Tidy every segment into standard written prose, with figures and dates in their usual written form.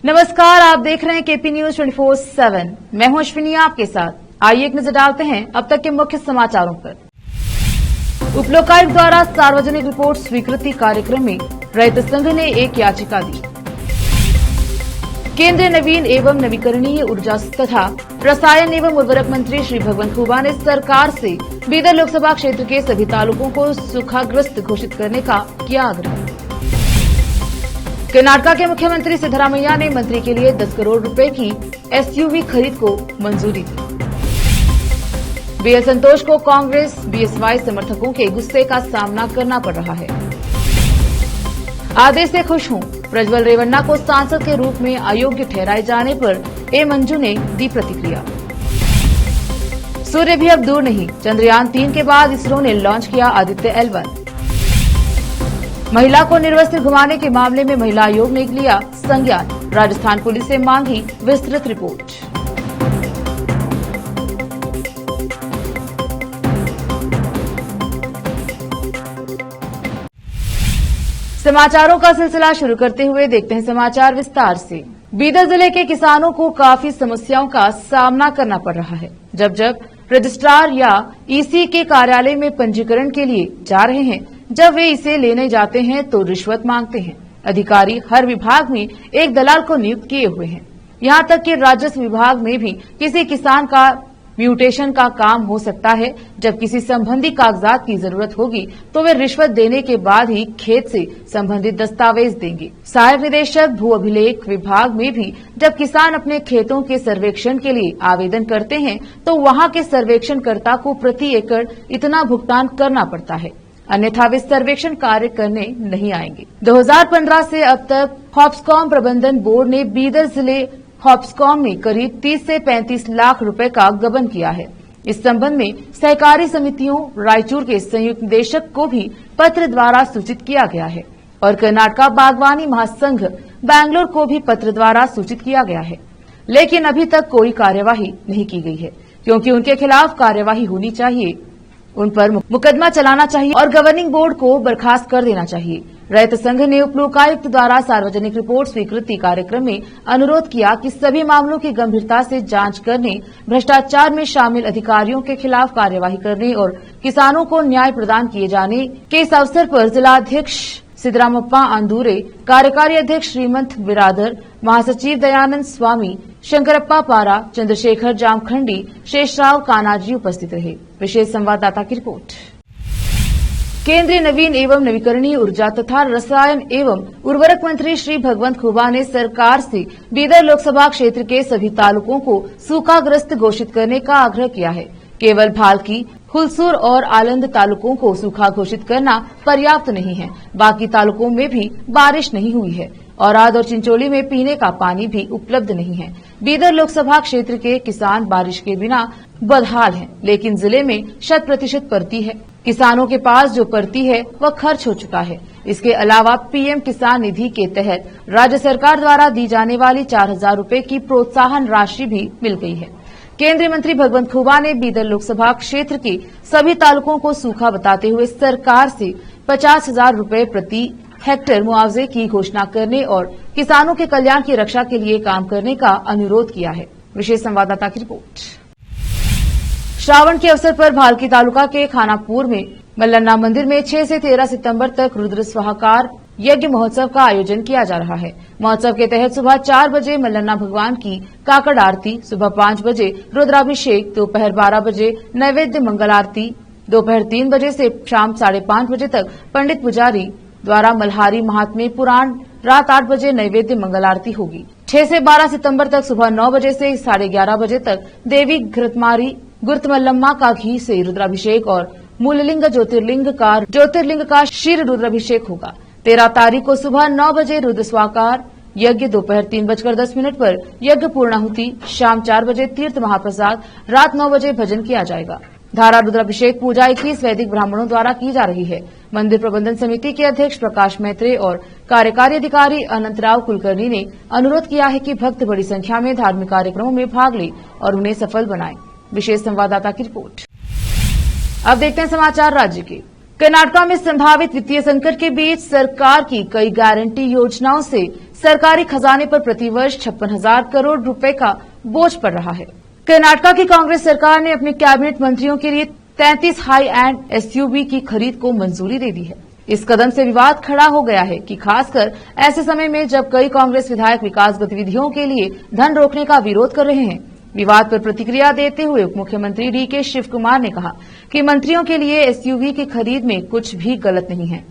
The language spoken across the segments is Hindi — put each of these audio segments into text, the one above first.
नमस्कार, आप देख रहे हैं केपी न्यूज 24/7। मैं हूं अश्विनी आपके साथ। आइए एक नजर डालते हैं अब तक के मुख्य समाचारों पर। उपलोकायुक्त द्वारा सार्वजनिक रिपोर्ट स्वीकृति कार्यक्रम में रैत संघ ने एक याचिका दी। केंद्रीय नवीन एवं नवीकरणीय ऊर्जा तथा रसायन एवं उर्वरक मंत्री श्री भगवंत खुबा ने सरकार से बीदर लोकसभा क्षेत्र के सभी तालुकों को सूखाग्रस्त घोषित करने का किया आग्रह। कर्नाटक के मुख्यमंत्री सिद्धरामैया ने मंत्री के लिए 10 करोड़ रुपए की एसयूवी खरीद को मंजूरी दी। बीएल संतोष को कांग्रेस बीएसवाई समर्थकों के गुस्से का सामना करना पड़ रहा है। आदेश से खुश हूं, प्रज्वल रेवन्ना को सांसद के रूप में अयोग्य ठहराए जाने पर ए मंजू ने दी प्रतिक्रिया। सूर्य भी अब दूर नहीं, चंद्रयान 3 के बाद इसरो ने लॉन्च किया आदित्य L1। महिला को निर्वस्त्र घुमाने के मामले में महिला आयोग ने लिया संज्ञान, राजस्थान पुलिस से मांगी विस्तृत रिपोर्ट। समाचारों का सिलसिला शुरू करते हुए देखते हैं समाचार विस्तार से। बीदर जिले के किसानों को काफी समस्याओं का सामना करना पड़ रहा है। जब रजिस्ट्रार या ईसी के कार्यालय में पंजीकरण के लिए जा रहे हैं, जब वे इसे लेने जाते हैं तो रिश्वत मांगते हैं। अधिकारी हर विभाग में एक दलाल को नियुक्त किए हुए हैं। यहां तक कि राजस्व विभाग में भी किसी किसान का म्यूटेशन का काम हो सकता है। जब किसी संबंधी कागजात की जरूरत होगी तो वे रिश्वत देने के बाद ही खेत से संबंधित दस्तावेज देंगे। सहायक निदेशक भू अभिलेख विभाग में भी जब किसान अपने खेतों के सर्वेक्षण के लिए आवेदन करते हैं तो वहां के सर्वेक्षणकर्ता को प्रति एकड़ इतना भुगतान करना पड़ता है, अन्यथा वे सर्वेक्षण कार्य करने नहीं आएंगे। 2015 से अब तक हॉप्सकॉम प्रबंधन बोर्ड ने बीदर जिले हॉप्सकॉम में करीब 30 से 35 लाख रुपए का गबन किया है। इस संबंध में सहकारी समितियों रायचूर के संयुक्त निदेशक को भी पत्र द्वारा सूचित किया गया है और कर्नाटक बागवानी महासंघ बैंगलोर को भी पत्र द्वारा सूचित किया गया है, लेकिन अभी तक कोई कार्यवाही नहीं की गई है, क्योंकि उनके खिलाफ कार्यवाही होनी चाहिए, उन पर मुकदमा चलाना चाहिए और गवर्निंग बोर्ड को बर्खास्त कर देना चाहिए। रैत संघ ने उपलोकायुक्त द्वारा सार्वजनिक रिपोर्ट स्वीकृति कार्यक्रम में अनुरोध किया कि सभी मामलों की गंभीरता से जांच करने, भ्रष्टाचार में शामिल अधिकारियों के खिलाफ कार्यवाही करने और किसानों को न्याय प्रदान किए जाने के इस अवसर पर जिलाध्यक्ष सिद्धरामप्पा अंदूरे, कार्यकारी अध्यक्ष श्रीमंत बिरादर, महासचिव दयानंद स्वामी, शंकरप्पा पारा, चंद्रशेखर जामखंडी, शेषराव कानाजी उपस्थित रहे। विशेष संवाददाता की रिपोर्ट। केंद्रीय नवीन एवं नवीकरणीय ऊर्जा तथा रसायन एवं उर्वरक मंत्री श्री भगवंत खुबा ने सरकार से बीदर लोकसभा क्षेत्र के सभी तालुकों को सूखाग्रस्त घोषित करने का आग्रह किया है। केवल भालकी, हुलसूर और आलंद तालुकों को सूखा घोषित करना पर्याप्त नहीं है, बाकी तालुकों में भी बारिश नहीं हुई है। औराद और चिंचोली में पीने का पानी भी उपलब्ध नहीं है। बीदर लोकसभा क्षेत्र के किसान बारिश के बिना बदहाल हैं, लेकिन जिले में 100% परती है। किसानों के पास जो परती है वह खर्च हो चुका है। इसके अलावा पीएम किसान निधि के तहत राज्य सरकार द्वारा दी जाने वाली 4000 रुपए की प्रोत्साहन राशि भी मिल गई है। केंद्रीय मंत्री भगवंत खुबा ने बीदर लोकसभा क्षेत्र के सभी तालुकों को सूखा बताते हुए सरकार से 50,000 रुपए प्रति हेक्टेयर मुआवजे की घोषणा करने और किसानों के कल्याण की रक्षा के लिए काम करने का अनुरोध किया है। विशेष संवाददाता की रिपोर्ट। श्रावण के अवसर पर भालकी तालुका के खानापुर में मल्लन्ना मंदिर में 6 से 13 सितंबर तक रुद्र स्वाहाकार यज्ञ महोत्सव का आयोजन किया जा रहा है। महोत्सव के तहत सुबह 4 बजे मल्लन्ना भगवान की काकड़ आरती, सुबह 5 बजे रुद्राभिषेक, दोपहर 12 बजे नैवेद्य मंगल आरती, दोपहर 3 बजे से शाम 5:30 बजे तक पंडित पुजारी द्वारा मल्हारी महात्म्य पुराण, रात 8 बजे नैवेद्य मंगल आरती होगी। 6 से 12 सितंबर तक सुबह 9 बजे से 11:30 बजे तक देवी घृतमारी गुर्तमल्लम्मा का घी से रुद्राभिषेक और मूललिंग ज्योतिर्लिंग का शीर रुद्राभिषेक होगा। 13 तारीख को सुबह 9 बजे रुद्र स्वाकार यज्ञ, दोपहर 3:10 पर यज्ञ पूर्णाहुति, शाम 4 बजे तीर्थ महाप्रसाद, रात 9 बजे भजन किया जाएगा। धारा रुद्राभिषेक पूजा 21 वैदिक ब्राह्मणों द्वारा की जा रही है। मंदिर प्रबंधन समिति के अध्यक्ष प्रकाश मैत्रे और कार्यकारी अधिकारी अनंतराव कुलकर्णी ने अनुरोध किया है कि भक्त बड़ी संख्या में धार्मिक कार्यक्रमों में भाग लें और उन्हें सफल बनाएं। विशेष संवाददाता की रिपोर्ट। अब देखते हैं समाचार राज्य के। कर्नाटक में संभावित वित्तीय संकट के बीच सरकार की कई गारंटी योजनाओं से सरकारी खजाने पर प्रतिवर्ष 56,000 करोड़ रुपए का बोझ पड़ रहा है। कर्नाटका की कांग्रेस सरकार ने अपने कैबिनेट मंत्रियों के लिए 33 हाई एंड एसयूवी की खरीद को मंजूरी दे दी है। इस कदम से विवाद खड़ा हो गया है कि खासकर ऐसे समय में जब कई कांग्रेस विधायक विकास गतिविधियों के लिए धन रोकने का विरोध कर रहे हैं। विवाद पर प्रतिक्रिया देते हुए उप मुख्यमंत्री डीके शिव कुमार ने कहा कि मंत्रियों के लिए एसयूवी की खरीद में कुछ भी गलत नहीं है।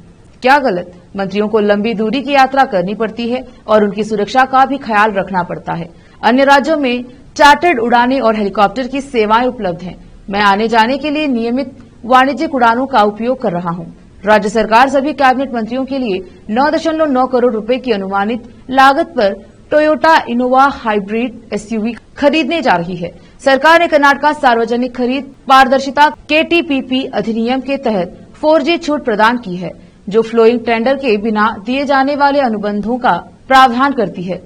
क्या गलत? मंत्रियों को लंबी दूरी की यात्रा करनी पड़ती है और उनकी सुरक्षा का भी ख्याल रखना पड़ता है। अन्य राज्यों में चार्टर्ड उड़ानें और हेलीकॉप्टर की सेवाएं उपलब्ध हैं। मैं आने जाने के लिए नियमित वाणिज्यिक उड़ानों का उपयोग कर रहा हूं। राज्य सरकार सभी कैबिनेट मंत्रियों के लिए 9.9 करोड़ रुपए की अनुमानित लागत पर टोयोटा इनोवा हाइब्रिड एसयूवी खरीदने जा रही है। सरकार ने कर्नाटका सार्वजनिक खरीद पारदर्शिता केटीपीपी अधिनियम के तहत 4G छूट प्रदान की है, जो फ्लोइंग टेंडर के बिना दिए जाने वाले अनुबंधों का प्रावधान करती है।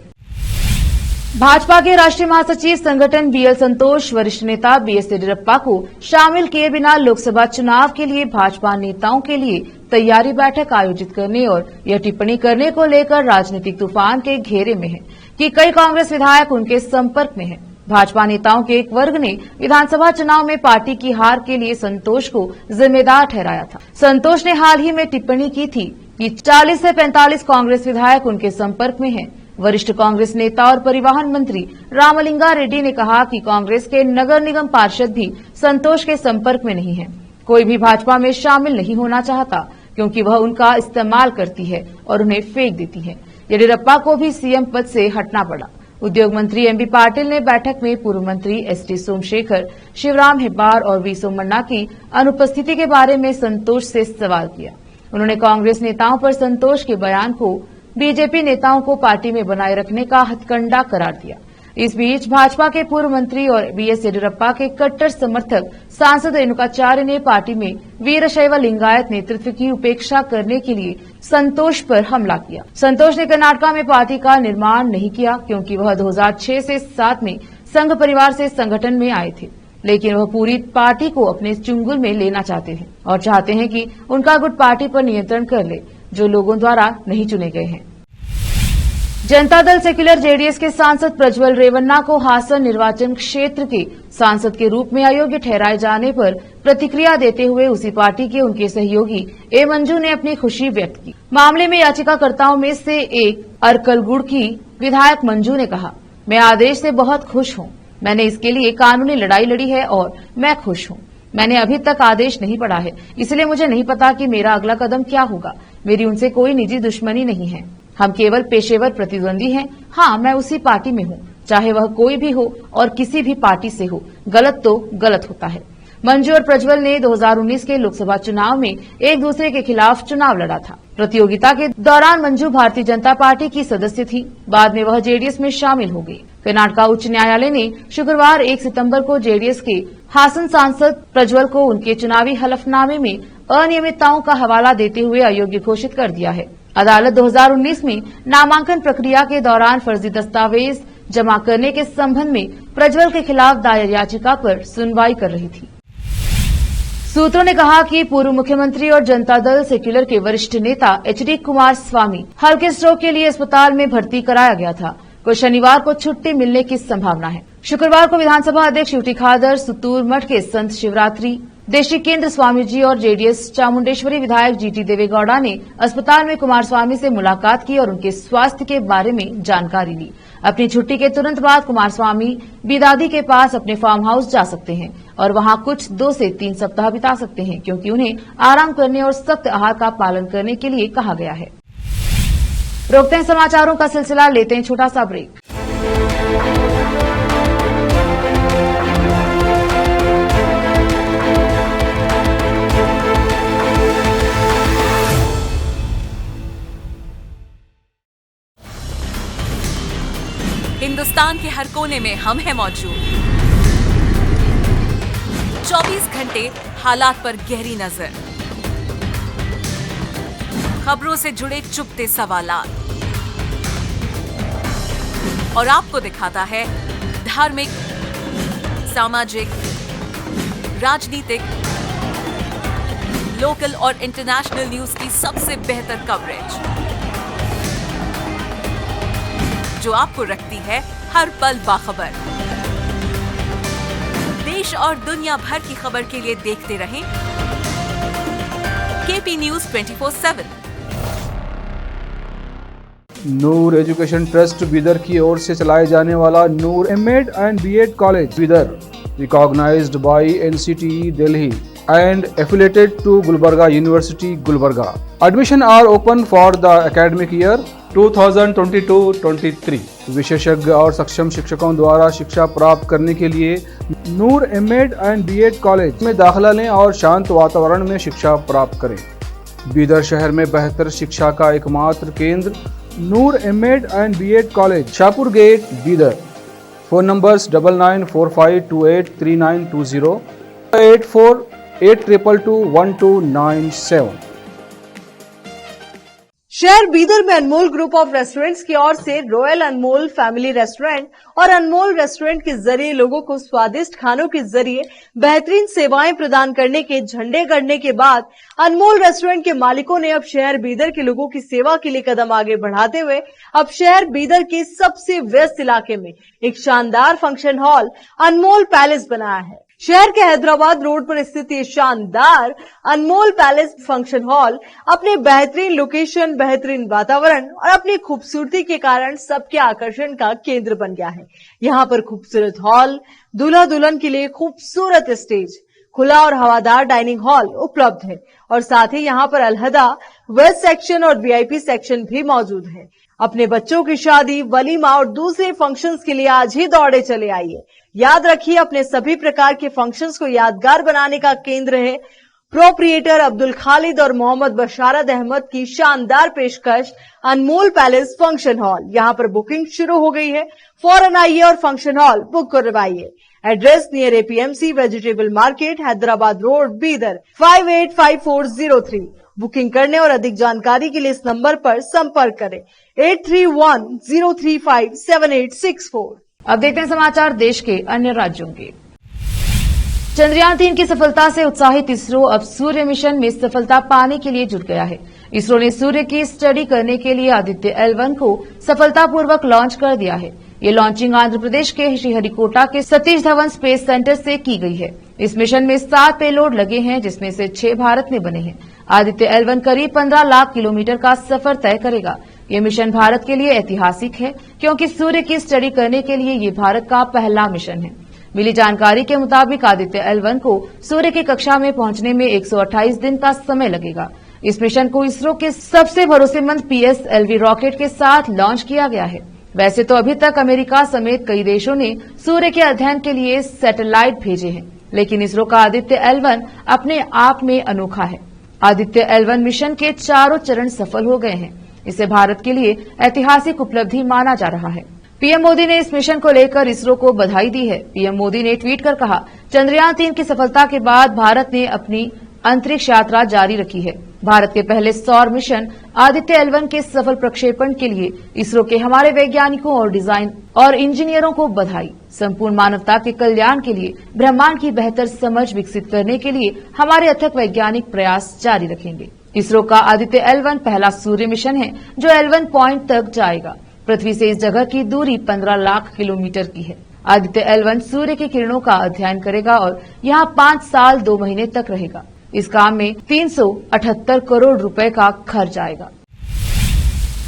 भाजपा के राष्ट्रीय महासचिव संगठन बीएल संतोष वरिष्ठ नेता बीएस येदियुरप्पा को शामिल किए बिना लोकसभा चुनाव के लिए भाजपा नेताओं के लिए तैयारी बैठक आयोजित करने और यह टिप्पणी करने को लेकर राजनीतिक तूफान के घेरे में है कि कई कांग्रेस विधायक उनके संपर्क में हैं। भाजपा नेताओं के एक वर्ग ने विधानसभा चुनाव में पार्टी की हार के लिए संतोष को जिम्मेदार ठहराया था। संतोष ने हाल ही में टिप्पणी की थी कि 40 से 45 कांग्रेस विधायक उनके संपर्क में हैं। वरिष्ठ कांग्रेस नेता और परिवहन मंत्री रामलिंगा रेड्डी ने कहा कि कांग्रेस के नगर निगम पार्षद भी संतोष के संपर्क में नहीं है। कोई भी भाजपा में शामिल नहीं होना चाहता क्योंकि वह उनका इस्तेमाल करती है और उन्हें फेंक देती है। येदियुरप्पा को भी सीएम पद से हटना पड़ा। उद्योग मंत्री एमबी पाटिल ने बैठक में पूर्व मंत्री एसटी सोमशेखर, शिवराम हेब्बार और वी सोमन्ना की अनुपस्थिति के बारे में संतोष से सवाल किया। उन्होंने कांग्रेस नेताओं पर संतोष के बयान को बीजेपी नेताओं को पार्टी में बनाए रखने का हथकंडा करार दिया। इस बीच भाजपा के पूर्व मंत्री और बीएस येदियुरप्पा के कट्टर समर्थक सांसद रेणुकाचार्य ने पार्टी में वीरशैव लिंगायत नेतृत्व की उपेक्षा करने के लिए संतोष पर हमला किया। संतोष ने कर्नाटका में पार्टी का निर्माण नहीं किया क्योंकि वह 2006 से 7 में संघ परिवार से संगठन में आए थे, लेकिन वह पूरी पार्टी को अपने चुंगल में लेना चाहते हैं और चाहते हैं कि उनका गुट पार्टी पर नियंत्रण कर ले, जो लोगों द्वारा नहीं चुने गए हैं। जनता दल सेक्युलर जेडीएस के सांसद प्रज्वल रेवन्ना को हासन निर्वाचन क्षेत्र के सांसद के रूप में अयोग्य ठहराए जाने पर प्रतिक्रिया देते हुए उसी पार्टी के उनके सहयोगी ए मंजू ने अपनी खुशी व्यक्त की। मामले में याचिकाकर्ताओं में से एक अरकलगुड़ की विधायक मंजू ने कहा, मैं आदेश से बहुत खुश हूँ। मैंने इसके लिए कानूनी लड़ाई लड़ी है और मैं खुश हूँ। मैंने अभी तक आदेश नहीं पढ़ा है, इसलिए मुझे नहीं पता कि मेरा अगला कदम क्या होगा। मेरी उनसे कोई निजी दुश्मनी नहीं है। हम केवल पेशेवर प्रतिद्वंदी हैं। हाँ, मैं उसी पार्टी में हूँ, चाहे वह कोई भी हो और किसी भी पार्टी से हो। गलत तो गलत होता है। मंजू और प्रज्वल ने 2019 के लोकसभा चुनाव में एक दूसरे के खिलाफ चुनाव लड़ा था। प्रतियोगिता के दौरान मंजू भारतीय जनता पार्टी की सदस्य थी। बाद में वह जेडीएस में शामिल हो गई। कर्नाटका उच्च न्यायालय ने शुक्रवार 1 सितंबर को जेडीएस के हासन सांसद प्रज्वल को उनके चुनावी हलफनामे में अनियमितताओं का हवाला देते हुए अयोग्य घोषित कर दिया है। अदालत 2019 में नामांकन प्रक्रिया के दौरान फर्जी दस्तावेज जमा करने के संबंध में प्रज्वल के खिलाफ दायर याचिका पर सुनवाई कर रही थी। सूत्रों ने कहा कि पूर्व मुख्यमंत्री और जनता दल सेक्युलर के वरिष्ठ नेता एचडी कुमारस्वामी हल्के स्ट्रोक के लिए अस्पताल में भर्ती कराया गया था। को शनिवार को छुट्टी मिलने की संभावना है। शुक्रवार को विधानसभा अध्यक्ष यूटी खादर, सुतूर मठ के संत शिवरात्रि देशिकेंद्र स्वामी जी और जेडीएस चामुंडेश्वरी विधायक जीटी देवेगौड़ा ने अस्पताल में कुमारस्वामी से मुलाकात की और उनके स्वास्थ्य के बारे में जानकारी ली। अपनी छुट्टी के तुरंत बाद कुमारस्वामी बीदादी के पास अपने फार्म हाउस जा सकते हैं और वहां कुछ 2 से 3 सप्ताह बिता सकते हैं, क्योंकि उन्हें आराम करने और सख्त आहार का पालन करने के लिए कहा गया है। रोकते हैं समाचारों का सिलसिला, लेते हैं छोटा सा ब्रेक। हिंदुस्तान के हर कोने में हम हैं मौजूद। 24 घंटे हालात पर गहरी नजर, खबरों से जुड़े चुपते सवालात और आपको दिखाता है धार्मिक, सामाजिक, राजनीतिक, लोकल और इंटरनेशनल न्यूज की सबसे बेहतर कवरेज। जो आपको रखती है हर पल बाखबर। देश और दुनिया भर की खबर के लिए देखते रहें KP news 24/7। Noor education trust Bidar की ओर से चलाए जाने वाला Noor MEd and BEd college Bidar, recognised by NCTE Delhi and affiliated to Gulbarga University, Gulbarga. Admission are open for the academic year 2022-23. विशेषज्ञ और सक्षम शिक्षकों द्वारा शिक्षा प्राप्त करने के लिए नूर एमएड एंड बीएड कॉलेज में दाखिला लें और शांत वातावरण में शिक्षा प्राप्त करें। बीदर शहर में बेहतर शिक्षा का एकमात्र केंद्र Noor MEd and BEd college, Shahpur gate, Bidar. Phone numbers 9945283920, 8482221297। शहर बीदर में अनमोल ग्रुप ऑफ रेस्टोरेंट्स की ओर से रॉयल अनमोल फैमिली रेस्टोरेंट और अनमोल रेस्टोरेंट के जरिए लोगों को स्वादिष्ट खानों के जरिए बेहतरीन सेवाएं प्रदान करने के झंडे गड़ने के बाद अनमोल रेस्टोरेंट के मालिकों ने अब शहर बीदर के लोगों की सेवा के लिए कदम आगे बढ़ाते हुए अब शहर बीदर के सबसे व्यस्त इलाके में एक शानदार फंक्शन हॉल अनमोल पैलेस बनाया है। शहर के हैदराबाद रोड पर स्थित ये शानदार अनमोल पैलेस फंक्शन हॉल अपने बेहतरीन लोकेशन, बेहतरीन वातावरण और अपनी खूबसूरती के कारण सबके आकर्षण का केंद्र बन गया है। यहाँ पर खूबसूरत हॉल, दूल्हा दुल्हन के लिए खूबसूरत स्टेज, खुला और हवादार डाइनिंग हॉल उपलब्ध है और साथ ही यहाँ पर अलहदा वेस्ट सेक्शन और वीआईपी सेक्शन भी मौजूद है। अपने बच्चों की शादी, वलीमा और दूसरे फंक्शंस के लिए आज ही दौड़े चले आइए। याद रखिए, अपने सभी प्रकार के फंक्शंस को यादगार बनाने का केंद्र है प्रोप्रिएटर अब्दुल खालिद और मोहम्मद बशारत अहमद की शानदार पेशकश अनमोल पैलेस फंक्शन हॉल। यहाँ पर बुकिंग शुरू हो गई है, फौरन आइए और फंक्शन हॉल बुक करवाइए। Address near APMC vegetable market, Hyderabad road, Bidar 585403। Booking करने और अधिक जानकारी के लिए इस नंबर पर संपर्क करें 8310357864। अब देखते हैं समाचार देश के अन्य राज्यों के। चंद्रयान 3 की सफलता से उत्साहित इसरो अब सूर्य मिशन में सफलता पाने के लिए जुट गया है। इसरो ने सूर्य की स्टडी करने के लिए आदित्य L1 को सफलतापूर्वक लॉन्च कर दिया है। ये लॉन्चिंग आंध्र प्रदेश के श्रीहरिकोटा के सतीश धवन स्पेस सेंटर से की गई है। इस मिशन में 7 पेलोड लगे हैं, जिसमें से 6 भारत में बने हैं। आदित्य L1 करीब 15 लाख किलोमीटर का सफर तय करेगा। ये मिशन भारत के लिए ऐतिहासिक है, क्योंकि सूर्य की स्टडी करने के लिए ये भारत का पहला मिशन है। मिली जानकारी के मुताबिक आदित्य L1 को सूर्य की कक्षा में पहुंचने में 128 दिन का समय लगेगा। इस मिशन को इसरो के सबसे भरोसेमंद PSLV रॉकेट के साथ लॉन्च किया गया है। वैसे तो अभी तक अमेरिका समेत कई देशों ने सूर्य के अध्ययन के लिए सैटेलाइट भेजे हैं, लेकिन इसरो का आदित्य L1 अपने आप में अनोखा है। आदित्य L1 मिशन के चारों चरण सफल हो गए हैं। इसे भारत के लिए ऐतिहासिक उपलब्धि माना जा रहा है। पीएम मोदी ने इस मिशन को लेकर इसरो को बधाई दी है। पीएम मोदी ने ट्वीट कर कहा, चंद्रयान 3 की सफलता के बाद भारत ने अपनी अंतरिक्ष यात्रा जारी रखी है। भारत के पहले सौर मिशन आदित्य L1 के सफल प्रक्षेपण के लिए इसरो के हमारे वैज्ञानिकों और डिजाइन और इंजीनियरों को बधाई। संपूर्ण मानवता के कल्याण के लिए ब्रह्मांड की बेहतर समझ विकसित करने के लिए हमारे अथक वैज्ञानिक प्रयास जारी रखेंगे। इसरो का आदित्य L1 पहला सूर्य मिशन है जो L1 पॉइंट तक जाएगा। पृथ्वी से इस जगह की दूरी 15 लाख किलोमीटर की है। आदित्य L1 सूर्य की किरणों का अध्ययन करेगा और यहाँ 5 साल 2 महीने तक रहेगा। इस काम में 378 करोड़ रुपए का खर्च आएगा।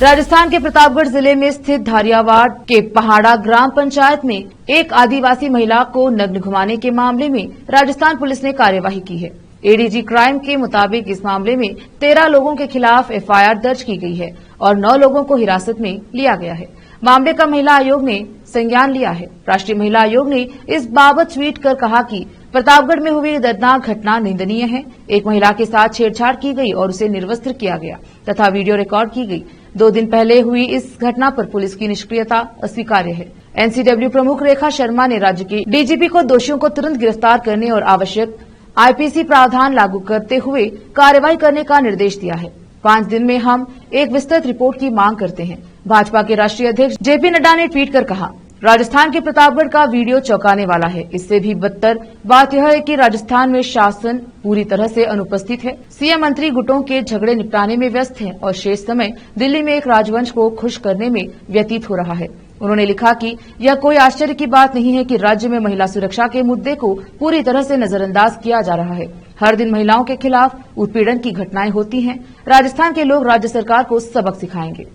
राजस्थान के प्रतापगढ़ जिले में स्थित धारियावाड़ के पहाड़ा ग्राम पंचायत में एक आदिवासी महिला को नग्न घुमाने के मामले में राजस्थान पुलिस ने कार्यवाही की है। एडीजी क्राइम के मुताबिक इस मामले में 13 लोगों के खिलाफ एफआईआर दर्ज की गई है और 9 लोगों को हिरासत में लिया गया है। मामले का महिला आयोग ने संज्ञान लिया है। राष्ट्रीय महिला आयोग ने इस बाबत ट्वीट कर कहा कि प्रतापगढ़ में हुई दर्दनाक घटना निंदनीय है। एक महिला के साथ छेड़छाड़ की गई और उसे निर्वस्त्र किया गया तथा वीडियो रिकॉर्ड की गई। 2 दिन पहले हुई इस घटना पर पुलिस की निष्क्रियता अस्वीकार्य है। एनसीडब्ल्यू प्रमुख रेखा शर्मा ने राज्य के डीजीपी को दोषियों को तुरंत गिरफ्तार करने और आवश्यक आईपीसी प्रावधान लागू करते हुए कार्रवाई करने का निर्देश दिया है। 5 दिन में हम एक विस्तृत रिपोर्ट की मांग करते हैं। भाजपा के राष्ट्रीय अध्यक्ष जेपी नड्डा ने ट्वीट कर कहा, राजस्थान के प्रतापगढ़ का वीडियो चौंकाने वाला है। इससे भी बदतर बात यह है कि राजस्थान में शासन पूरी तरह से अनुपस्थित है। सीएम मंत्री गुटों के झगड़े निपटाने में व्यस्त हैं और शेष समय दिल्ली में एक राजवंश को खुश करने में व्यतीत हो रहा है। उन्होंने लिखा कि यह कोई आश्चर्य की बात नहीं है कि राज्य में महिला सुरक्षा के मुद्दे को पूरी तरह से नजरअंदाज किया जा रहा है। हर दिन महिलाओं के खिलाफ उत्पीड़न की घटनाएं होती हैं। राजस्थान के लोग राज्य सरकार को सबक सिखाएंगे।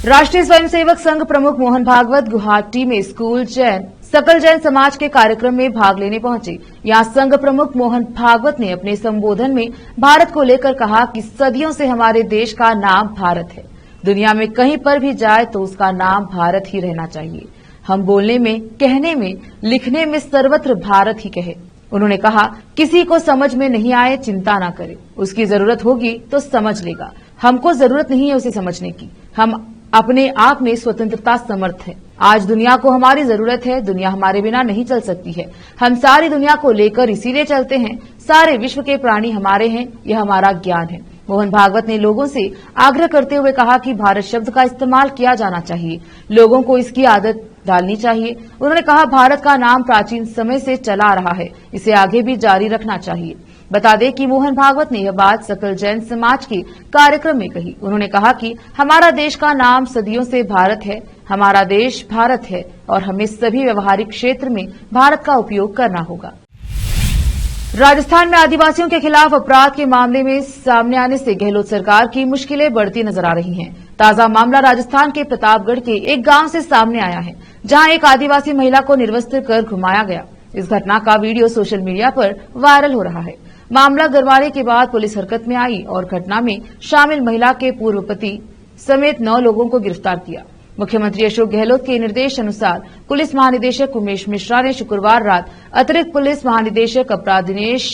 राष्ट्रीय स्वयंसेवक संघ प्रमुख मोहन भागवत गुवाहाटी में स्कूल सकल जैन समाज के कार्यक्रम में भाग लेने पहुंचे। यहां संघ प्रमुख मोहन भागवत ने अपने संबोधन में भारत को लेकर कहा कि सदियों से हमारे देश का नाम भारत है। दुनिया में कहीं पर भी जाए तो उसका नाम भारत ही रहना चाहिए। हम बोलने में, कहने में, लिखने में सर्वत्र भारत ही कहे। उन्होंने कहा, किसी को समझ में नहीं आए चिंता ना करे, उसकी जरूरत होगी तो समझ लेगा। हमको जरूरत नहीं है उसे समझने की, हम अपने आप में स्वतंत्रता समर्थ है। आज दुनिया को हमारी जरूरत है, दुनिया हमारे बिना नहीं चल सकती है। हम सारी दुनिया को लेकर इसीलिए चलते हैं। सारे विश्व के प्राणी हमारे हैं, यह हमारा ज्ञान है। मोहन भागवत ने लोगों से आग्रह करते हुए कहा कि भारत शब्द का इस्तेमाल किया जाना चाहिए, लोगों को इसकी आदत डालनी चाहिए। उन्होंने कहा, भारत का नाम प्राचीन समय से चला आ रहा है, इसे आगे भी जारी रखना चाहिए। बता दें कि मोहन भागवत ने यह बात सकल जैन समाज के कार्यक्रम में कही। उन्होंने कहा कि हमारा देश का नाम सदियों से भारत है, हमारा देश भारत है और हमें सभी व्यवहारिक क्षेत्र में भारत का उपयोग करना होगा। राजस्थान में आदिवासियों के खिलाफ अपराध के मामले में सामने आने से गहलोत सरकार की मुश्किलें बढ़ती नजर आ रही हैं। ताजा मामला राजस्थान के प्रतापगढ़ के एक गांव से सामने आया है, जहां एक आदिवासी महिला को निर्वस्त्र कर घुमाया गया। इस घटना का वीडियो सोशल मीडिया पर वायरल हो रहा है। मामला गरमाने के बाद पुलिस हरकत में आई और घटना में शामिल महिला के पूर्व पति समेत 9 लोगों को गिरफ्तार किया। मुख्यमंत्री अशोक गहलोत के निर्देश अनुसार पुलिस महानिदेशक उमेश मिश्रा ने शुक्रवार रात अतिरिक्त पुलिस महानिदेशक अपराध दिनेश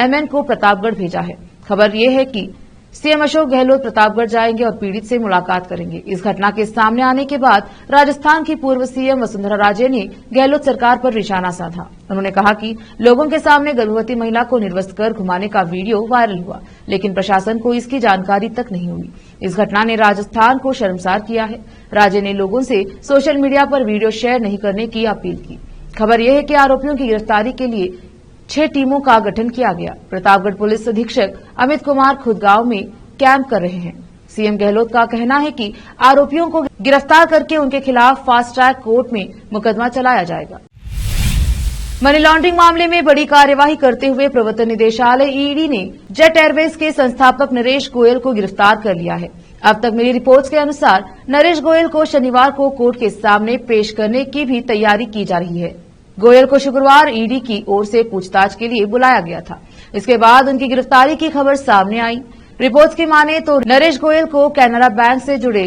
MN को प्रतापगढ़ भेजा है। खबर ये है कि सीएम अशोक गहलोत प्रतापगढ़ जाएंगे और पीड़ित से मुलाकात करेंगे। इस घटना के सामने आने के बाद राजस्थान की पूर्व सीएम वसुंधरा राजे ने गहलोत सरकार पर निशाना साधा। उन्होंने कहा कि लोगों के सामने गर्भवती महिला को निर्वस्त्र कर घुमाने का वीडियो वायरल हुआ, लेकिन प्रशासन को इसकी जानकारी तक नहीं हुई। इस घटना ने राजस्थान को शर्मसार किया है। राजे ने लोगों से सोशल मीडिया पर वीडियो शेयर नहीं करने की अपील की। खबर यह है कि आरोपियों की गिरफ्तारी के लिए 6 टीमों का गठन किया गया। प्रतापगढ़ पुलिस अधीक्षक अमित कुमार खुद गांव में कैंप कर रहे हैं। सीएम गहलोत का कहना है कि आरोपियों को गिरफ्तार करके उनके खिलाफ फास्ट ट्रैक कोर्ट में मुकदमा चलाया जाएगा। मनी लॉन्ड्रिंग मामले में बड़ी कार्यवाही करते हुए प्रवर्तन निदेशालय ED ने जेट एयरवेज के संस्थापक नरेश गोयल को गिरफ्तार कर लिया है। अब तक मिली रिपोर्ट्स के अनुसार नरेश गोयल को शनिवार को कोर्ट के सामने पेश करने की भी तैयारी की जा रही है। गोयल को शुक्रवार ED की ओर से पूछताछ के लिए बुलाया गया था। इसके बाद उनकी गिरफ्तारी की खबर सामने आई। रिपोर्ट्स की माने तो नरेश गोयल को कैनरा बैंक से जुड़े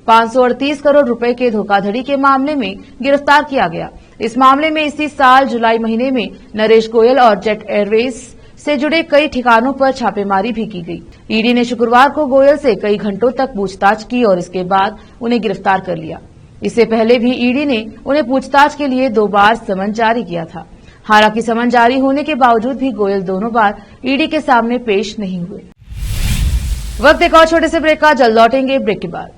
538 करोड़ रुपए के धोखाधड़ी के मामले में गिरफ्तार किया गया। इस मामले में इसी साल जुलाई महीने में नरेश गोयल और जेट एयरवेज से जुड़े कई ठिकानों पर छापेमारी भी की गई। ED ने शुक्रवार को गोयल से कई घंटों तक पूछताछ की और इसके बाद उन्हें गिरफ्तार कर लिया। इससे पहले भी ED ने उन्हें पूछताछ के लिए 2 बार समन जारी किया था। हालांकि समन जारी होने के बावजूद भी गोयल दोनों बार ED के सामने पेश नहीं हुए। वक्त एक और छोटे से ब्रेक का, जल्द लौटेंगे ब्रेक के बाद।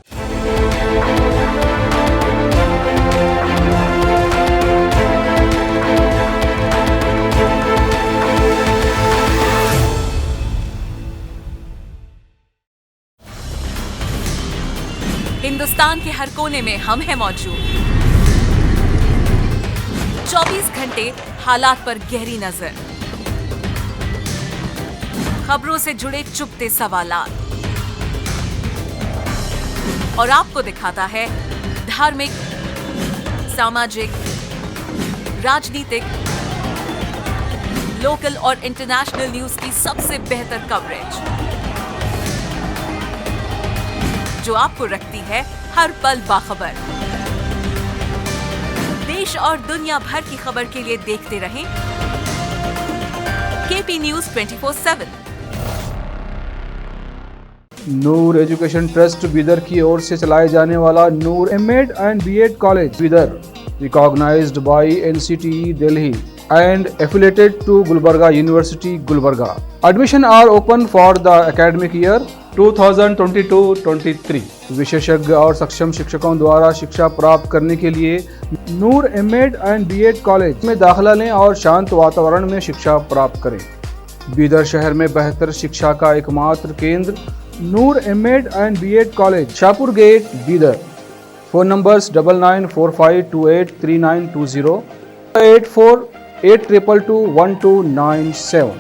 हिंदुस्तान के हर कोने में हम हैं मौजूद। 24 घंटे हालात पर गहरी नजर, खबरों से जुड़े चुभते सवालात और आपको दिखाता है धार्मिक, सामाजिक, राजनीतिक, लोकल और इंटरनेशनल न्यूज की सबसे बेहतर कवरेज, जो आपको रखती है हर पल बाखबर। देश और दुनिया भर की खबर के लिए देखते रहें KP News 24/7। Noor education trust Bidar की ओर से चलाए जाने वाला Noor MEd and BEd college Bidar, recognised by NCTE Delhi and affiliated to Gulbarga University, Gulbarga. Admission are open for the academic year 2022-23 विशेषज्ञ और सक्षम शिक्षकों द्वारा शिक्षा प्राप्त करने के लिए नूर एमएड एंड बीएड कॉलेज में दाखिला लें और शांत वातावरण में शिक्षा प्राप्त करें। बीदर शहर में बेहतर शिक्षा का एकमात्र केंद्र Noor MEd and BEd college, Shahpur gate, Bidar. Phone numbers 9945283920, 8482221297।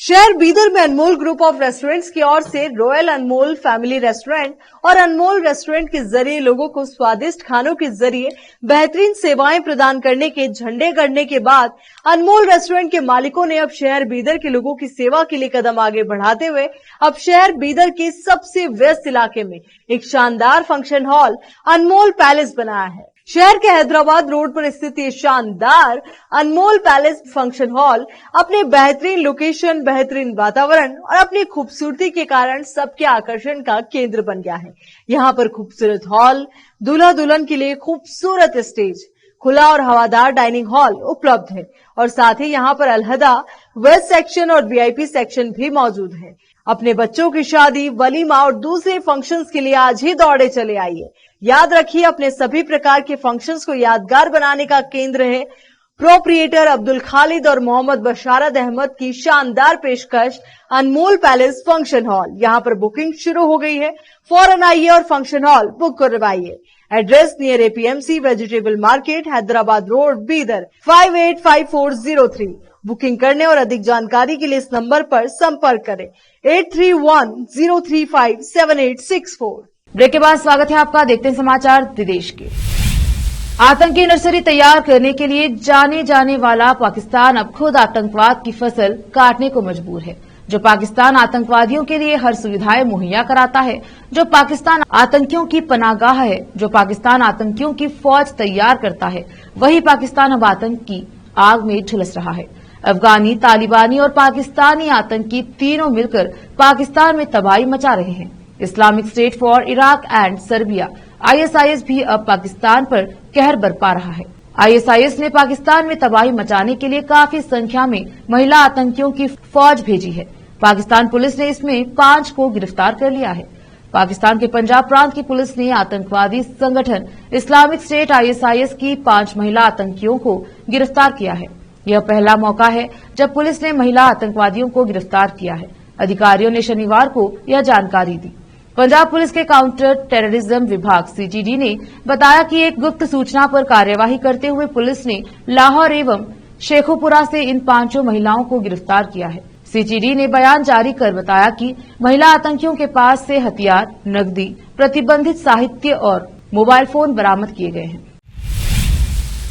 शहर बीदर में अनमोल ग्रुप ऑफ रेस्टोरेंट्स की ओर से रॉयल अनमोल फैमिली रेस्टोरेंट और अनमोल रेस्टोरेंट के जरिए लोगों को स्वादिष्ट खानों के जरिए बेहतरीन सेवाएं प्रदान करने के झंडे गड़ने के बाद अनमोल रेस्टोरेंट के मालिकों ने अब शहर बीदर के लोगों की सेवा के लिए कदम आगे बढ़ाते हुए अब शहर बीदर के सबसे व्यस्त इलाके में एक शानदार फंक्शन हॉल अनमोल पैलेस बनाया है। शहर के हैदराबाद रोड पर स्थित ये शानदार अनमोल पैलेस फंक्शन हॉल अपने बेहतरीन लोकेशन, बेहतरीन वातावरण और अपनी खूबसूरती के कारण सबके आकर्षण का केंद्र बन गया है। यहाँ पर खूबसूरत हॉल, दूल्हा दुल्हन के लिए खूबसूरत स्टेज, खुला और हवादार डाइनिंग हॉल उपलब्ध है और साथ ही यहाँ पर अलहदा वेस्ट सेक्शन और वीआईपी सेक्शन भी मौजूद है। अपने बच्चों की शादी, वलीमा और दूसरे फंक्शंस के लिए आज ही दौड़े चले आइए। याद रखिए, अपने सभी प्रकार के फंक्शंस को यादगार बनाने का केंद्र है प्रोप्रिएटर अब्दुल खालिद और मोहम्मद बशारत अहमद की शानदार पेशकश अनमोल पैलेस फंक्शन हॉल। यहाँ पर बुकिंग शुरू हो गई है, फौरन आइए और फंक्शन हॉल बुक करवाइए। Address near APMC vegetable market, Hyderabad road, Bidar 585403। Booking करने और अधिक जानकारी के लिए इस नंबर पर संपर्क करें 8310357864। ब्रेक के बाद स्वागत है आपका। देखते हैं समाचार विदेश के। आतंकी नर्सरी तैयार करने के लिए जाने वाला पाकिस्तान अब खुद आतंकवाद की फसल काटने को मजबूर है। जो पाकिस्तान आतंकवादियों के लिए हर सुविधाएं मुहैया कराता है, जो पाकिस्तान आतंकियों की पनाहगाह है, जो पाकिस्तान आतंकियों की फौज तैयार करता है, वही पाकिस्तान अब आतंक की आग में झुलस रहा है। अफगानी, तालिबानी और पाकिस्तानी आतंकी तीनों मिलकर पाकिस्तान में तबाही मचा रहे हैं। Islamic state for Iraq and Serbia ISIS भी अब पाकिस्तान पर कहर बरपा रहा है। ISIS ने पाकिस्तान में तबाही मचाने के लिए काफी संख्या में महिला आतंकियों की फौज भेजी है। पाकिस्तान पुलिस ने इसमें 5 को गिरफ्तार कर लिया है। पाकिस्तान के पंजाब प्रांत की पुलिस ने आतंकवादी संगठन इस्लामिक स्टेट ISIS की 5 महिला आतंकियों को गिरफ्तार किया है। यह पहला मौका है जब पुलिस ने महिला आतंकवादियों को गिरफ्तार किया है। अधिकारियों ने शनिवार को यह जानकारी दी। पंजाब पुलिस के काउंटर टेररिज्म विभाग CTD ने बताया कि एक गुप्त सूचना पर कार्यवाही करते हुए पुलिस ने लाहौर एवं शेखोपुरा से इन 5 महिलाओं को गिरफ्तार किया है। CTD ने बयान जारी कर बताया कि महिला आतंकियों के पास से हथियार, नकदी, प्रतिबंधित साहित्य और मोबाइल फोन बरामद किए गए हैं।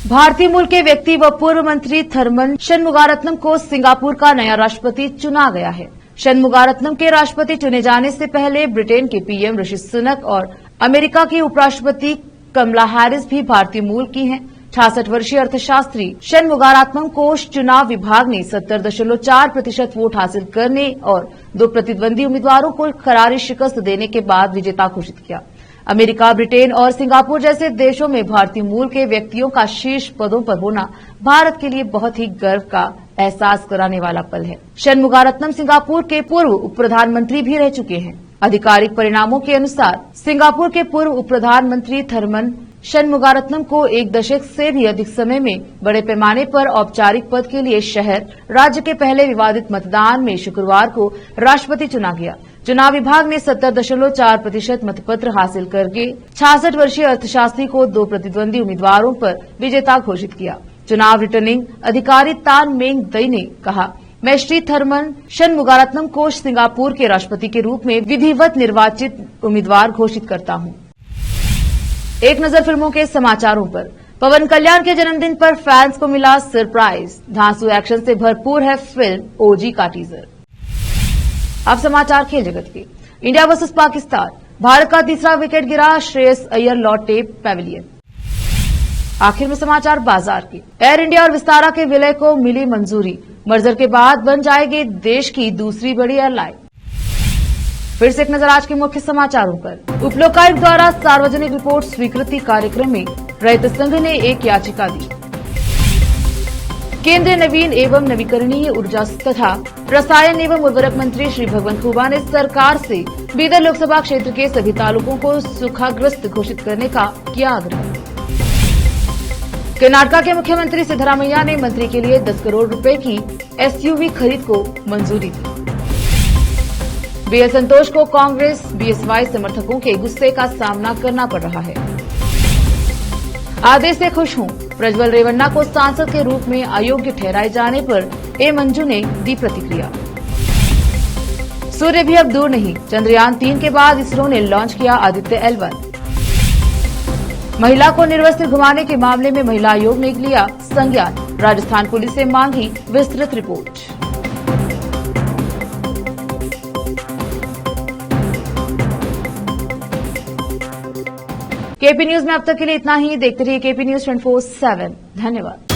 भारतीय मूल के व्यक्ति व पूर्व मंत्री थरमन शनमुगारत्नम को सिंगापुर का नया राष्ट्रपति चुना गया है। शनमुगारत्नम के राष्ट्रपति चुने जाने से पहले ब्रिटेन के PM ऋषि सुनक और अमेरिका की उपराष्ट्रपति कमला हैरिस भी भारतीय मूल की हैं। 66 वर्षीय अर्थशास्त्री शनमुगारत्नम को चुनाव विभाग ने 70.4% वोट हासिल करने और 2 प्रतिद्वंदी उम्मीदवारों को करारी शिकस्त देने के बाद विजेता घोषित किया। अमेरिका, ब्रिटेन और सिंगापुर जैसे देशों में भारतीय मूल के व्यक्तियों का शीर्ष पदों पर होना भारत के लिए बहुत ही गर्व का एहसास कराने वाला पल है। शनमुगारत्नम सिंगापुर के पूर्व उप प्रधानमंत्री भी रह चुके हैं। आधिकारिक परिणामों के अनुसार सिंगापुर के पूर्व उप प्रधानमंत्री थरमन शनमुगारत्नम को 1 दशक से भी अधिक समय में बड़े पैमाने पर औपचारिक पद के लिए शहर राज्य के पहले विवादित मतदान में शुक्रवार को राष्ट्रपति चुना गया। चुनाव विभाग ने 70.4% मतपत्र हासिल करके 66 वर्षीय अर्थशास्त्री को 2 प्रतिद्वंदी उम्मीदवारों पर विजेता घोषित किया। चुनाव रिटर्निंग अधिकारी तान मेंग दई ने कहा, मैं श्री थरमन शनमुगारत्नम को सिंगापुर के राष्ट्रपति के रूप में विधिवत निर्वाचित उम्मीदवार घोषित करता हूं। एक नजर फिल्मों के समाचारों पर। पवन कल्याण के जन्मदिन पर फैंस को मिला सरप्राइज। धांसू एक्शन से भरपूर है फिल्म OG का टीजर। अब समाचार खेल जगत के। इंडिया वर्सेस पाकिस्तान, भारत का तीसरा विकेट गिरा, श्रेयस अय्यर लौटे पैविलियन। आखिर में समाचार बाजार के। एयर इंडिया और विस्तारा के विलय को मिली मंजूरी, मर्जर के बाद बन जाएगी देश की दूसरी बड़ी एयरलाइन। फिर से एक नजर आज के मुख्य समाचारों पर। उपलोकायुक्त द्वारा सार्वजनिक रिपोर्ट स्वीकृति कार्यक्रम में रैत संघ ने एक याचिका दी। केंद्रीय नवीन एवं नवीकरणीय ऊर्जा तथा रसायन एवं उर्वरक मंत्री श्री भगवंत खुबा ने सरकार से बीदर लोकसभा क्षेत्र के सभी तालुकों को सूखाग्रस्त घोषित करने का किया आग्रह। कर्नाटका के मुख्यमंत्री सिद्धरामैया ने मंत्री के लिए 10 करोड़ रुपए की एसयूवी खरीद को मंजूरी दी। बीएल संतोष को कांग्रेस बीएसवाई समर्थकों के गुस्से का सामना करना पड़ रहा है। आदेश से खुश हूं, प्रज्वल रेवन्ना को सांसद के रूप में अयोग्य ठहराए जाने पर ए मंजू ने दी प्रतिक्रिया। सूर्य भी अब दूर नहीं, चंद्रयान 3 के बाद इसरो ने लॉन्च किया आदित्य L1। महिला को निर्वस्त्र घुमाने के मामले में महिला आयोग ने लिया संज्ञान, राजस्थान पुलिस से मांगी विस्तृत रिपोर्ट। केपी न्यूज में अब तक के लिए इतना ही। देखते रहिए केपी न्यूज 24/7। धन्यवाद।